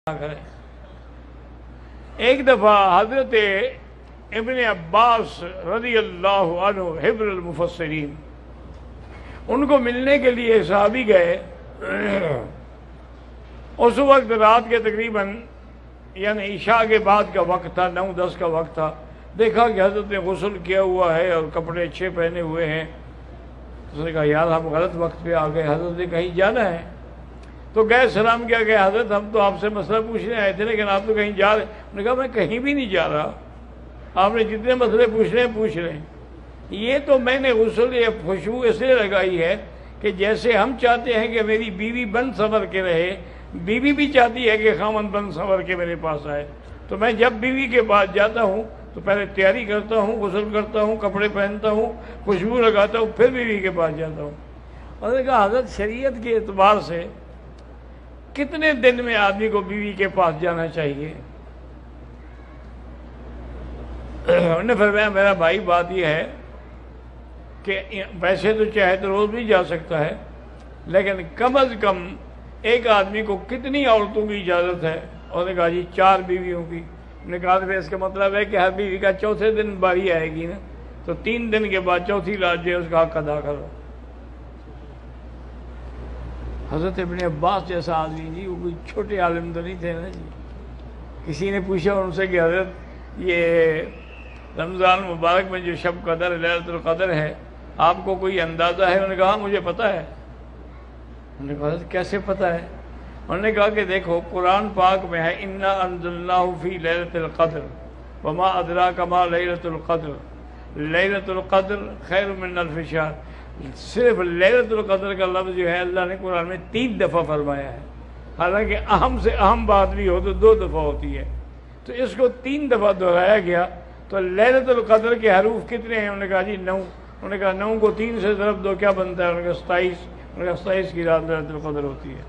کریں۔ ایک دفعہ حضرت ابن عباس رضی اللہ عنہ حبر المفسرین ان کو ملنے کے لیے صحابی گئے۔ اس وقت رات کے تقریباً یعنی عشاء کے بعد کا وقت تھا، 9-10 کا وقت تھا۔ دیکھا کہ حضرت نے غسل کیا ہوا ہے اور کپڑے اچھے پہنے ہوئے ہیں۔ اس نے کہا یار ہم غلط وقت پہ آ گئے، حضرت نے کہیں جانا ہے؟ تو گئے سلام کیا کہ حضرت ہم تو آپ سے مسئلہ پوچھنے آئے تھے لیکن آپ تو کہیں جا رہے۔ انہوں نے کہا میں کہیں بھی نہیں جا رہا، آپ نے جتنے مسئلے پوچھ رہے ہیں پوچھ رہے ہیں۔ یہ تو میں نے غسل یا خوشبو اس لیے لگائی ہے کہ جیسے ہم چاہتے ہیں کہ میری بیوی بند سنور کے رہے، بیوی بھی چاہتی ہے کہ خامن بند سنور کے میرے پاس آئے، تو میں جب بیوی کے پاس جاتا ہوں تو پہلے تیاری کرتا ہوں، غسل کرتا ہوں، کپڑے پہنتا ہوں، خوشبو لگاتا ہوں، پھر بیوی کے پاس جاتا ہوں۔ اور نے کہا حضرت شریعت کے اعتبار سے کتنے دن میں آدمی کو بیوی کے پاس جانا چاہیے؟ انہوں نے فرمایا میرا بھائی بات یہ ہے کہ ویسے تو چاہے تو روز بھی جا سکتا ہے، لیکن کم از کم ایک آدمی کو کتنی عورتوں کی اجازت ہے؟ اور نے کہا جی 4 بیویوں کی۔ نے کہا پھر اس کا مطلب ہے کہ ہر بیوی کا چوتھے دن باری آئے گی نا، تو 3 دن کے بعد چوتھی رات جو ہے اس کا حق ادا کرو۔ حضرت ابن عباس جیسا آدمی جی، وہ کوئی چھوٹے عالم تو نہیں تھے نا جی۔ کسی نے پوچھا ان سے کہ حضرت یہ رمضان مبارک میں جو شب قدر لیلۃ القدر ہے آپ کو کوئی اندازہ ہے؟ انہوں نے کہا مجھے پتہ ہے۔ انہوں نے کہا حضرت کیسے پتہ ہے؟ انہوں نے کہا کہ دیکھو قرآن پاک میں ہے انا انزلناہ فی لیلۃ القدر وما ادراک ما لیلۃ القدر لیلۃ القدر خیر من الف شہر۔ صرف لیلۃ القدر کا لفظ جو ہے اللہ نے قرآن میں 3 دفعہ فرمایا ہے، حالانکہ اہم سے اہم بات بھی ہو تو 2 دفعہ ہوتی ہے، تو اس کو 3 دفعہ دہرایا گیا۔ تو لیلۃ القدر کے حروف کتنے ہیں؟ انہوں نے کہا جی 9۔ انہوں نے کہا 9 کو 3 سے ضرب دو کیا بنتا ہے؟ انہوں نے کہا 27۔ انہوں نے کہا 27 کی رات لیلۃ القدر ہوتی ہے۔